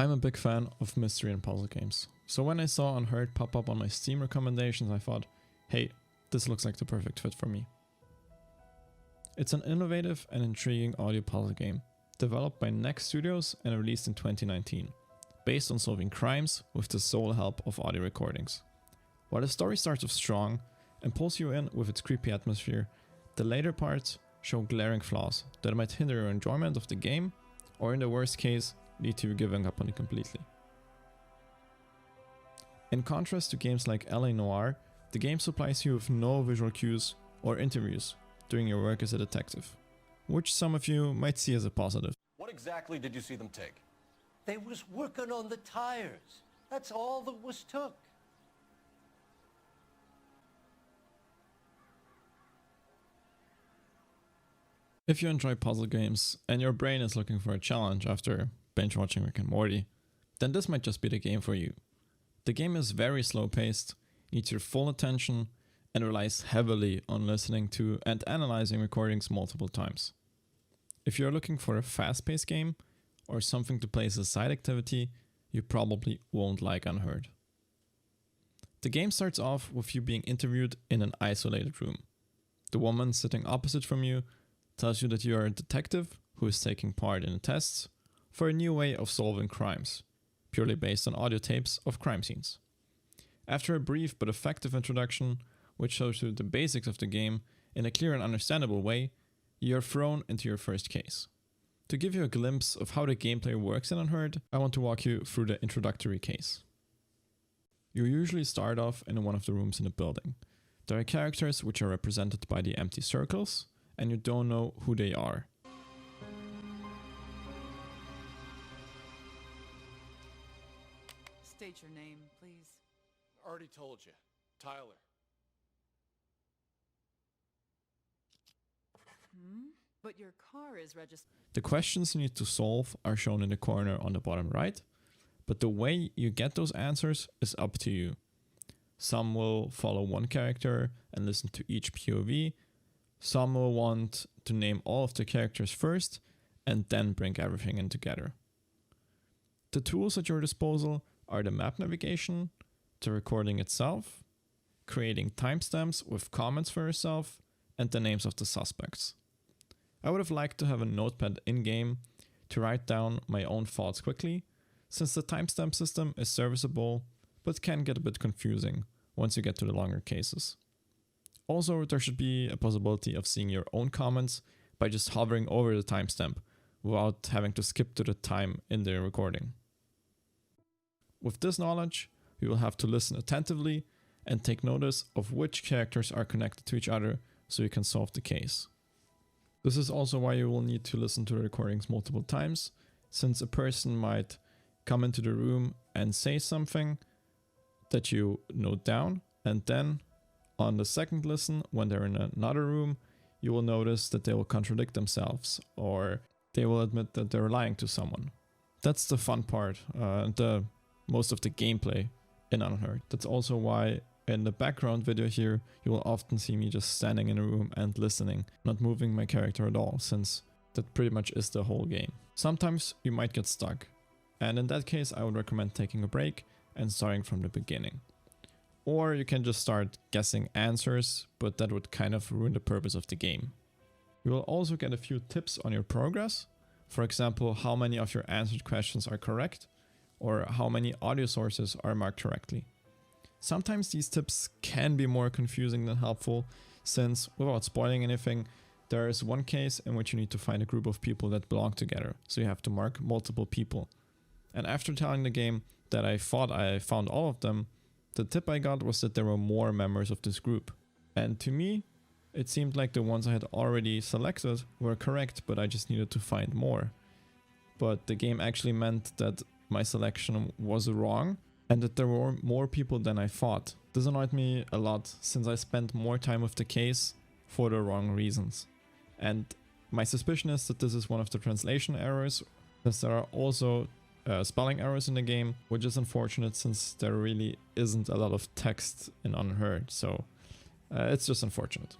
I'm a big fan of mystery and puzzle games, so when I saw Unheard pop up on my Steam recommendations, I thought, hey, this looks like the perfect fit for me. It's an innovative and intriguing audio puzzle game, developed by Next Studios and released in 2019, based on solving crimes with the sole help of audio recordings. While the story starts off strong and pulls you in with its creepy atmosphere, the later parts show glaring flaws that might hinder your enjoyment of the game, or in the worst case, lead to you giving up on it completely. In contrast to games like LA Noire, the game supplies you with no visual cues or interviews during your work as a detective, which some of you might see as a positive. What exactly did you see them take? They was working on the tires. That's all that was took. If you enjoy puzzle games and your brain is looking for a challenge after binge watching Rick and Morty, then this might just be the game for you. The game is very slow paced, needs your full attention, and relies heavily on listening to and analyzing recordings multiple times. If you're looking for a fast paced game or something to play as a side activity, you probably won't like Unheard. The game starts off with you being interviewed in an isolated room. The woman sitting opposite from you tells you that you are a detective who is taking part in the tests for a new way of solving crimes, purely based on audio tapes of crime scenes. After a brief but effective introduction, which shows you the basics of the game in a clear and understandable way, you are thrown into your first case. To give you a glimpse of how the gameplay works in Unheard, I want to walk you through the introductory case. You usually start off in one of the rooms in the building. There are characters which are represented by the empty circles, and you don't know who they are. State your name, please. Already told you. Tyler. But your car is registered. The questions you need to solve are shown in the corner on the bottom right, but the way you get those answers is up to you. Some will follow one character and listen to each POV. Some will want to name all of the characters first and then bring everything in together. The tools at your disposal are the map navigation, the recording itself, creating timestamps with comments for yourself, and the names of the suspects. I would have liked to have a notepad in-game to write down my own thoughts quickly, since the timestamp system is serviceable but can get a bit confusing once you get to the longer cases. Also, there should be a possibility of seeing your own comments by just hovering over the timestamp without having to skip to the time in the recording. With this knowledge, you will have to listen attentively and take notice of which characters are connected to each other so you can solve the case. This is also why you will need to listen to the recordings multiple times, since a person might come into the room and say something that you note down, and then on the second listen, when they're in another room, you will notice that they will contradict themselves, or they will admit that they're lying to someone. That's the fun part, most of the gameplay in Unheard. That's also why in the background video here, you will often see me just standing in a room and listening, not moving my character at all, since that pretty much is the whole game. Sometimes you might get stuck, and in that case I would recommend taking a break and starting from the beginning. Or you can just start guessing answers, but that would kind of ruin the purpose of the game. You will also get a few tips on your progress. For example, how many of your answered questions are correct, or how many audio sources are marked correctly. Sometimes these tips can be more confusing than helpful, since, without spoiling anything, there is one case in which you need to find a group of people that belong together, so you have to mark multiple people. And after telling the game that I thought I found all of them, the tip I got was that there were more members of this group. And to me, it seemed like the ones I had already selected were correct, but I just needed to find more. But the game actually meant that my selection was wrong, and that there were more people than I thought. This annoyed me a lot, since I spent more time with the case for the wrong reasons. And my suspicion is that this is one of the translation errors, since there are also spelling errors in the game, which is unfortunate since there really isn't a lot of text in Unheard, so it's just unfortunate.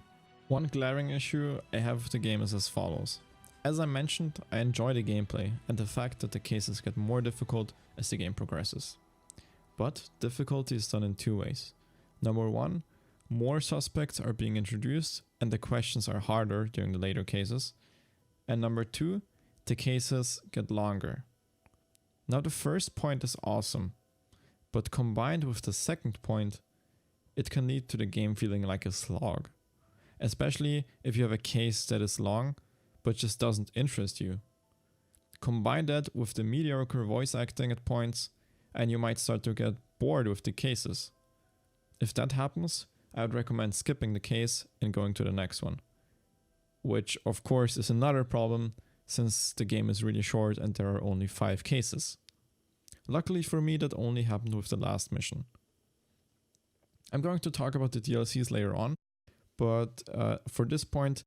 One glaring issue I have with the game is as follows. As I mentioned, I enjoy the gameplay and the fact that the cases get more difficult as the game progresses. But difficulty is done in two ways. Number one, more suspects are being introduced and the questions are harder during the later cases. And number two, the cases get longer. Now the first point is awesome, but combined with the second point, it can lead to the game feeling like a slog. Especially if you have a case that is long, but just doesn't interest you. Combine that with the mediocre voice acting at points, and you might start to get bored with the cases. If that happens, I would recommend skipping the case and going to the next one. Which of course is another problem, since the game is really short and there are only 5 cases. Luckily for me, that only happened with the last mission. I'm going to talk about the DLCs later on, but for this point,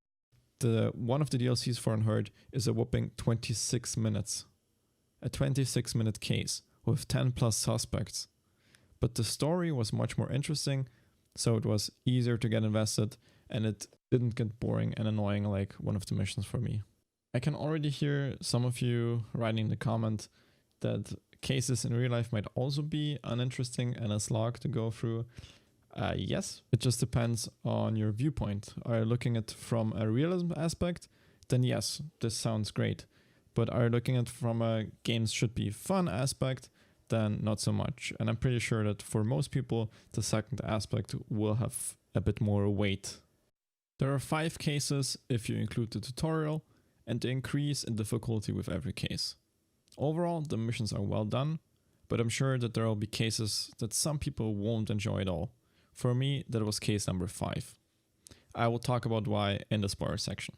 one of the DLCs for Unheard is a whopping 26 minutes. A 26-minute case with 10 plus suspects. But the story was much more interesting, so it was easier to get invested and it didn't get boring and annoying like one of the missions for me. I can already hear some of you writing in the comment that cases in real life might also be uninteresting and a slog to go through. Yes, it just depends on your viewpoint. Are you looking at from a realism aspect? Then yes, this sounds great. But are you looking at from a games should be fun aspect? Then not so much. And I'm pretty sure that for most people, the second aspect will have a bit more weight. There are 5 cases if you include the tutorial, and they increase in difficulty with every case. Overall, the missions are well done, but I'm sure that there will be cases that some people won't enjoy at all. For me, that was case number 5. I will talk about why in the spoiler section.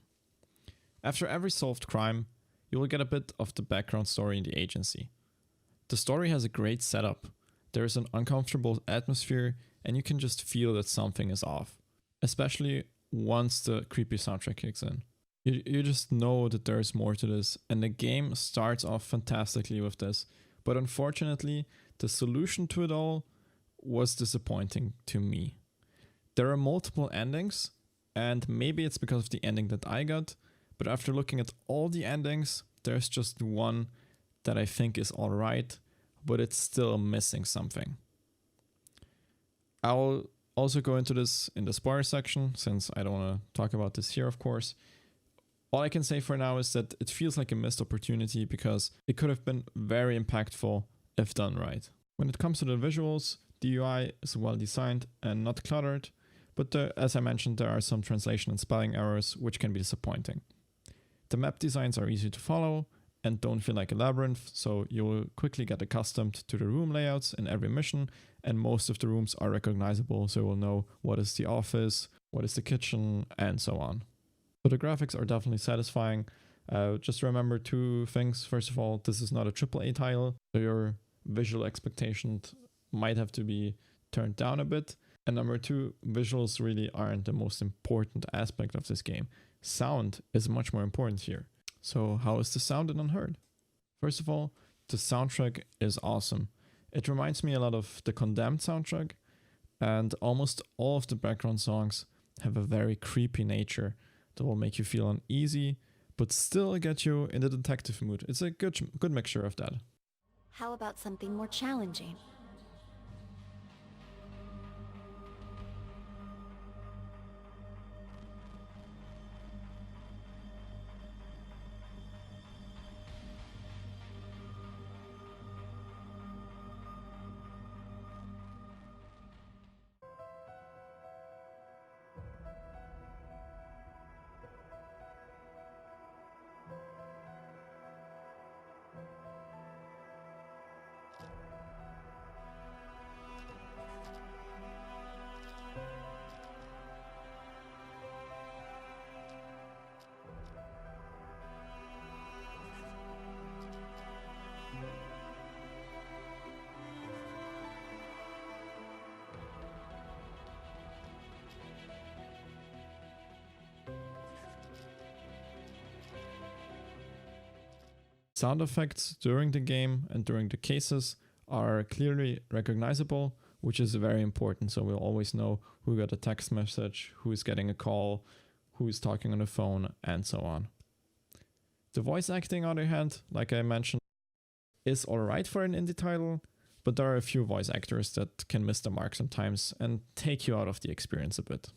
After every solved crime, you will get a bit of the background story in the agency. The story has a great setup. There is an uncomfortable atmosphere and you can just feel that something is off. Especially once the creepy soundtrack kicks in. You just know that there's more to this, and the game starts off fantastically with this. But unfortunately, the solution to it all was disappointing to me. There are multiple endings, and maybe it's because of the ending that I got, but after looking at all the endings, there's just one that I think is alright, but it's still missing something. I'll also go into this in the spoiler section, since I don't want to talk about this here, of course. All I can say for now is that it feels like a missed opportunity because it could have been very impactful if done right. When it comes to the visuals, the UI is well designed and not cluttered, but as I mentioned, there are some translation and spelling errors which can be disappointing. The map designs are easy to follow and don't feel like a labyrinth, so you will quickly get accustomed to the room layouts in every mission, and most of the rooms are recognizable, so you will know what is the office, what is the kitchen, and so on. So the graphics are definitely satisfying. Just remember 2 things. First of all, this is not a AAA title, so your visual expectations might have to be turned down a bit. And number 2, visuals really aren't the most important aspect of this game. Sound is much more important here. So how is the sound in Unheard? First of all, the soundtrack is awesome. It reminds me a lot of the Condemned soundtrack, and almost all of the background songs have a very creepy nature that will make you feel uneasy, but still get you in the detective mood. It's a good mixture of that. How about something more challenging? Sound effects during the game and during the cases are clearly recognizable, which is very important. So we'll always know who got a text message, who is getting a call, who is talking on the phone, and so on. The voice acting, on the other hand, like I mentioned, is alright for an indie title, but there are a few voice actors that can miss the mark sometimes and take you out of the experience a bit.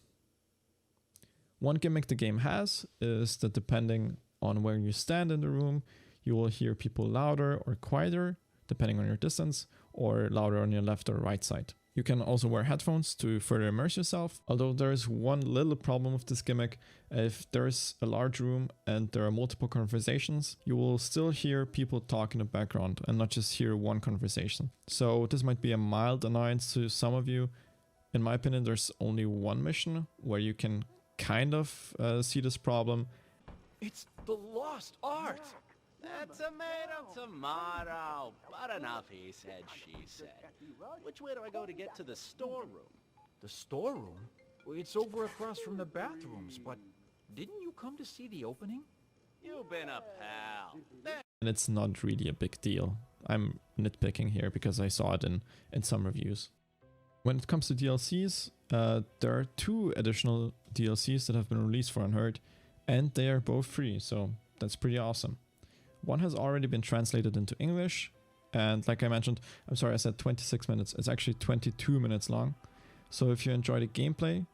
One gimmick the game has is that depending on where you stand in the room, you will hear people louder or quieter, depending on your distance, or louder on your left or right side. You can also wear headphones to further immerse yourself, although there is one little problem with this gimmick. If there's a large room and there are multiple conversations, you will still hear people talk in the background and not just hear one conversation. So this might be a mild annoyance to some of you. In my opinion, there's only one mission where you can kind of see this problem. It's the lost art! Tomato. But enough, he said, she said. Which way do I go to get to the storeroom? The storeroom? Well, it's over across from the bathrooms, but didn't you come to see the opening? You've been a pal. And it's not really a big deal. I'm nitpicking here because I saw it in some reviews. When it comes to DLCs, there are 2 additional DLCs that have been released for Unheard, and they are both free, so that's pretty awesome. One has already been translated into English, and like I mentioned, I'm sorry I said 26 minutes, it's actually 22 minutes long. So if you enjoy the gameplay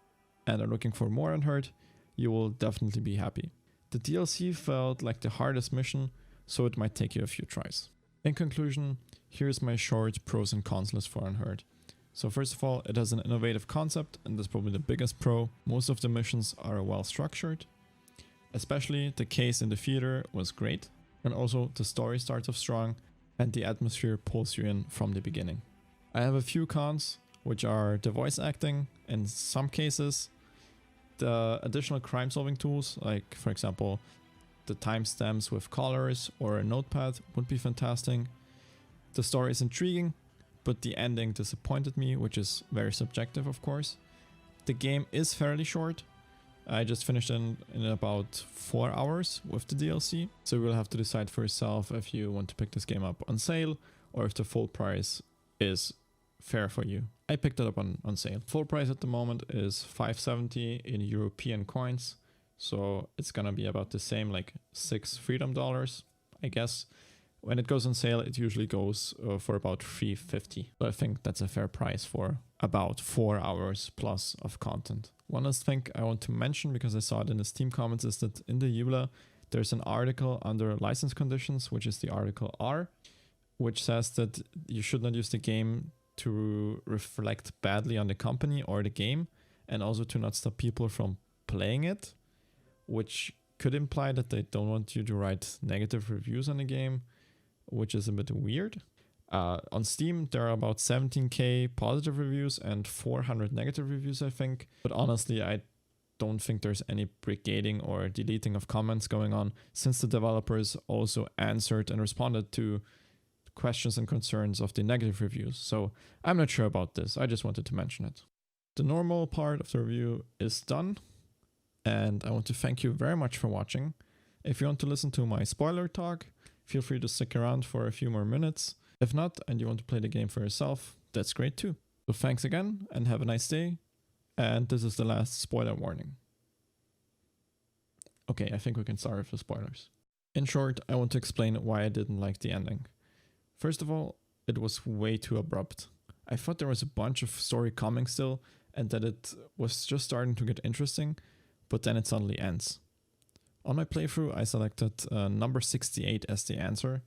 and are looking for more Unheard, you will definitely be happy. The DLC felt like the hardest mission, so it might take you a few tries. In conclusion, here's my short pros and cons list for Unheard. So first of all, it has an innovative concept, and that's probably the biggest pro. Most of the missions are well structured. Especially the case in the theater was great. And also the story starts off strong and the atmosphere pulls you in from the beginning. I have a few cons, which are the voice acting in some cases, the additional crime solving tools, like for example, the timestamps with colors or a notepad would be fantastic. The story is intriguing, but the ending disappointed me, which is very subjective of course. The game is fairly short. I just finished in about 4 hours with the DLC, so you will have to decide for yourself if you want to pick this game up on sale or if the full price is fair for you. I picked it up on sale. Full price at the moment is $5.70 in European coins, so it's gonna be about the same, like $6 freedom dollars, I guess. When it goes on sale, it usually goes for about $3.50. So I think that's a fair price for about 4 hours plus of content. One last thing I want to mention, because I saw it in the Steam comments, is that in the EULA, there's an article under license conditions, which is the article R, which says that you should not use the game to reflect badly on the company or the game, and also to not stop people from playing it, which could imply that they don't want you to write negative reviews on the game, which is a bit weird. On Steam, there are about 17k positive reviews and 400 negative reviews, I think. But honestly, I don't think there's any brigading or deleting of comments going on, since the developers also answered and responded to questions and concerns of the negative reviews. So I'm not sure about this. I just wanted to mention it. The normal part of the review is done, and I want to thank you very much for watching. If you want to listen to my spoiler talk, feel free to stick around for a few more minutes. If not, and you want to play the game for yourself, that's great too. So thanks again, and have a nice day. And this is the last spoiler warning. Okay, I think we can start with the spoilers. In short, I want to explain why I didn't like the ending. First of all, it was way too abrupt. I thought there was a bunch of story coming still, and that it was just starting to get interesting, but then it suddenly ends. On my playthrough, I selected number 68 as the answer,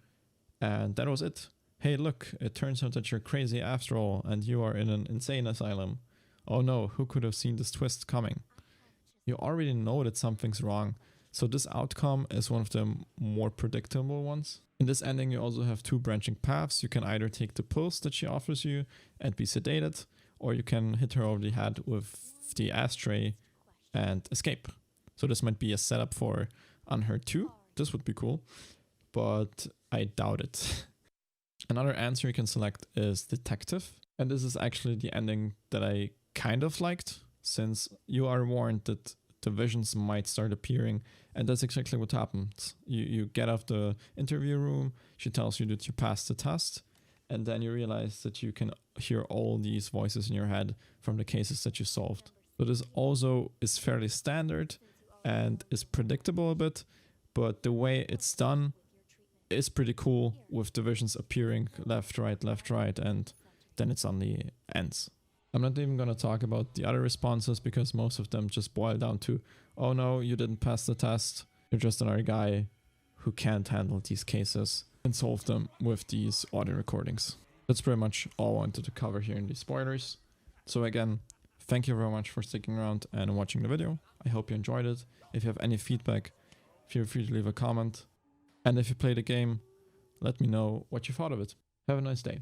and that was it. Hey look, it turns out that you're crazy after all, and you are in an insane asylum. Oh no, who could have seen this twist coming? You already know that something's wrong, so this outcome is one of the more predictable ones. In this ending, you also have 2 branching paths. You can either take the pills that she offers you and be sedated, or you can hit her over the head with the ashtray and escape. So this might be a setup for Unheard 2. This would be cool, but I doubt it. Another answer you can select is Detective. And this is actually the ending that I kind of liked, since you are warned that the visions might start appearing, and that's exactly what happens. You get off the interview room, she tells you that you passed the test, and then you realize that you can hear all these voices in your head from the cases that you solved. So this also is fairly standard and is predictable a bit, but the way it's done is pretty cool, with divisions appearing left, right, and then it suddenly ends. I'm not even gonna talk about the other responses because most of them just boil down to, oh no, you didn't pass the test, you're just another guy who can't handle these cases and solve them with these audio recordings. That's pretty much all I wanted to cover here in these spoilers. So again, thank you very much for sticking around and watching the video. I hope you enjoyed it. If you have any feedback, feel free to leave a comment. And if you played the game, let me know what you thought of it. Have a nice day.